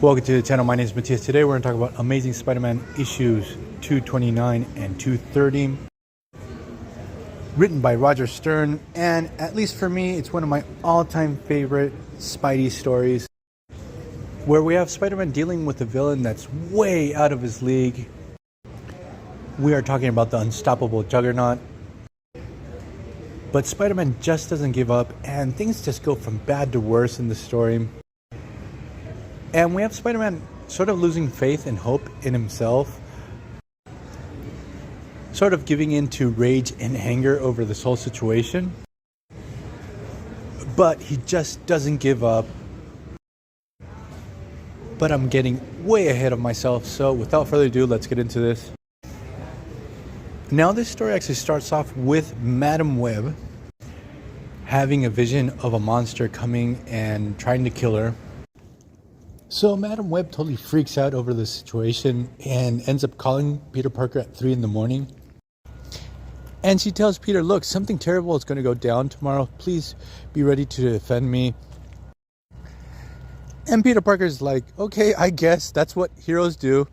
Welcome to the channel. My name is Matthias. Today we're going to talk about Amazing Spider-Man issues 229 and 230. Written by Roger Stern, and at least for me, it's one of my all-time favorite Spidey stories, where we have Spider-Man dealing with a villain that's way out of his league. We are talking about the unstoppable Juggernaut. But Spider-Man just doesn't give up, and things just go from bad to worse in the story. And we have Spider-Man sort of losing faith and hope in himself, sort of giving in to rage and anger over this whole situation. But he just doesn't give up. But I'm getting way ahead of myself, so without further ado, let's get into this. Now, this story actually starts off with Madam Web having a vision of a monster coming and trying to kill her. So Madam Web totally freaks out over the situation and ends up calling Peter Parker at 3 in the morning. And she tells Peter, look, something terrible is going to go down tomorrow. Please be ready to defend me. And Peter Parker's like, okay, I guess that's what heroes do.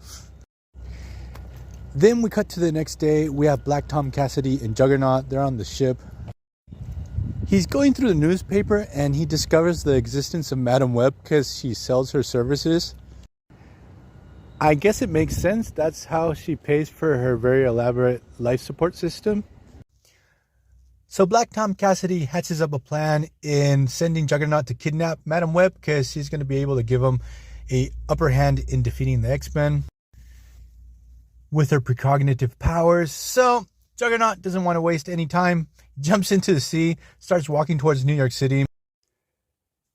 Then we cut to the next day. We have Black Tom Cassidy and Juggernaut. They're on the ship. He's going through the newspaper and he discovers the existence of Madam Web because she sells her services. I guess it makes sense. That's how she pays for her very elaborate life support system. So Black Tom Cassidy hatches up a plan in sending Juggernaut to kidnap Madam Web because she's going to be able to give him an upper hand in defeating the X-Men with her precognitive powers. So Juggernaut doesn't want to waste any time, jumps into the sea, starts walking towards New York City.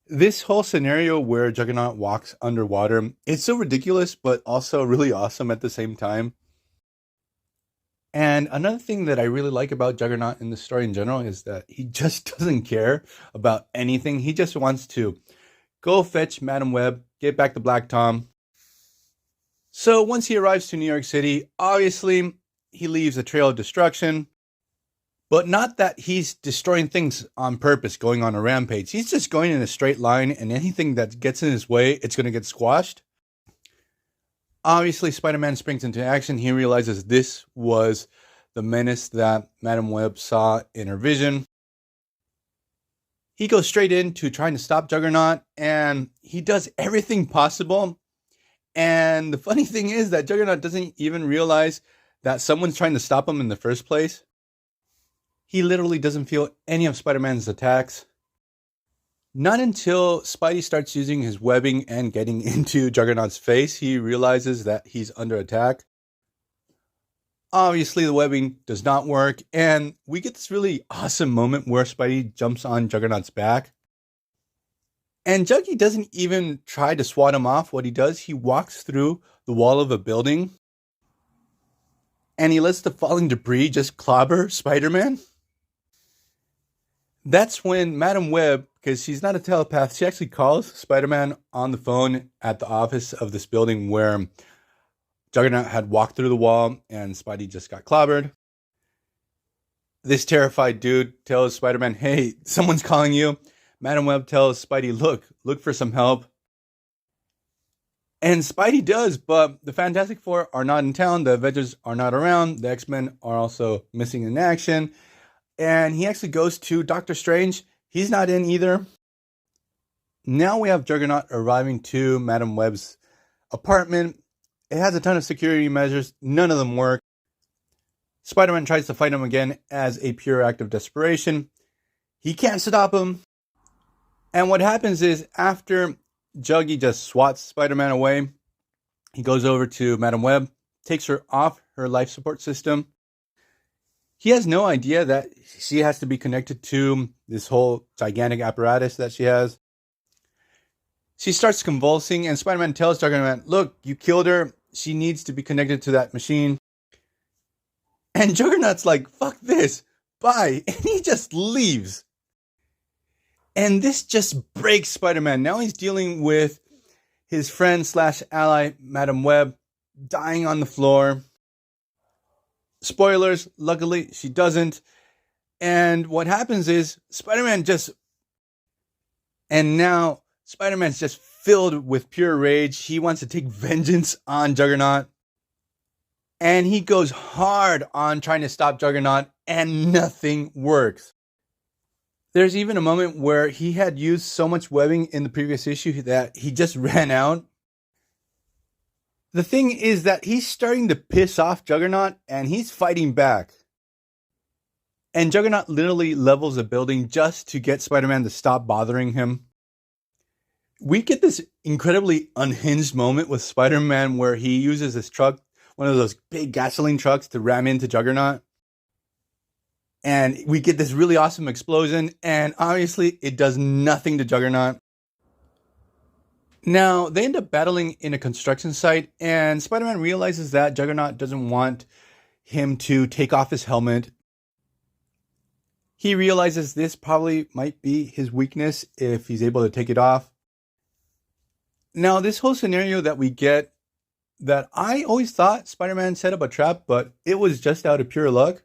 This whole scenario where Juggernaut walks underwater, it's so ridiculous, but also really awesome at the same time. And another thing that I really like about Juggernaut in the story in general is that he just doesn't care about anything. He just wants to go fetch Madam Web, get back to Black Tom. So once he arrives to New York City, obviously he leaves a trail of destruction. But not that he's destroying things on purpose, going on a rampage. He's just going in a straight line, and anything that gets in his way, it's going to get squashed. Obviously, Spider-Man springs into action. He realizes this was the menace that Madam Web saw in her vision. He goes straight into trying to stop Juggernaut, and he does everything possible. And the funny thing is that Juggernaut doesn't even realize that someone's trying to stop him in the first place. He literally doesn't feel any of Spider-Man's attacks. Not until Spidey starts using his webbing and getting into Juggernaut's face, he realizes that he's under attack. Obviously, the webbing does not work, and we get this really awesome moment where Spidey jumps on Juggernaut's back. And Juggy doesn't even try to swat him off. What he does, he walks through the wall of a building, and he lets the falling debris just clobber Spider-Man. That's when Madam Web, because she's not a telepath, she actually calls Spider-Man on the phone at the office of this building where Juggernaut had walked through the wall and Spidey just got clobbered. This terrified dude tells Spider-Man, hey, someone's calling you. Madam Web tells Spidey, look for some help. And Spidey does, but the Fantastic Four are not in town. The Avengers are not around. The X-Men are also missing in action. And he actually goes to Doctor Strange. He's not in either. Now we have Juggernaut arriving to Madam Web's apartment. It has a ton of security measures. None of them work. Spider-Man tries to fight him again as a pure act of desperation. He can't stop him. And what happens is after Juggy just swats Spider-Man away, he goes over to Madam Web, takes her off her life support system. He has no idea that she has to be connected to this whole gigantic apparatus that she has. She starts convulsing, and Spider-Man tells Juggernaut, look, you killed her. She needs to be connected to that machine. And Juggernaut's like, fuck this. Bye. And he just leaves. And this just breaks Spider-Man. Now he's dealing with his friend slash ally, Madam Web, dying on the floor. Spoilers, luckily she doesn't. And what happens is Spider-Man now Spider-Man's just filled with pure rage. He wants to take vengeance on Juggernaut. And he goes hard on trying to stop Juggernaut, and nothing works. There's even a moment where he had used so much webbing in the previous issue that he just ran out. The thing is that he's starting to piss off Juggernaut, and he's fighting back. And Juggernaut literally levels a building just to get Spider-Man to stop bothering him. We get this incredibly unhinged moment with Spider-Man where he uses his truck, one of those big gasoline trucks, to ram into Juggernaut. And we get this really awesome explosion, and obviously it does nothing to Juggernaut. Now, they end up battling in a construction site, and Spider-Man realizes that Juggernaut doesn't want him to take off his helmet. He realizes this probably might be his weakness if he's able to take it off. Now, this whole scenario that we get, that I always thought Spider-Man set up a trap, but it was just out of pure luck.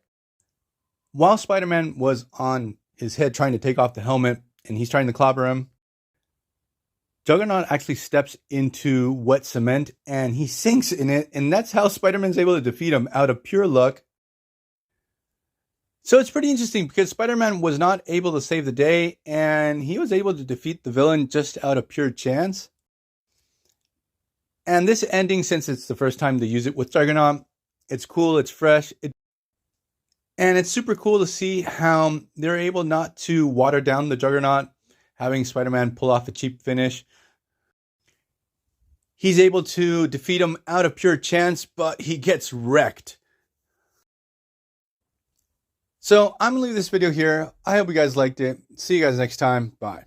While Spider-Man was on his head trying to take off the helmet, and he's trying to clobber him, Juggernaut actually steps into wet cement, and he sinks in it, and that's how Spider-Man's able to defeat him out of pure luck. So it's pretty interesting because Spider-Man was not able to save the day, and he was able to defeat the villain just out of pure chance. And this ending, since it's the first time to use it with Juggernaut, it's cool, it's fresh, and it's super cool to see how they're able not to water down the Juggernaut, having Spider-Man pull off a cheap finish. He's able to defeat him out of pure chance, but he gets wrecked. So I'm going to leave this video here. I hope you guys liked it. See you guys next time. Bye.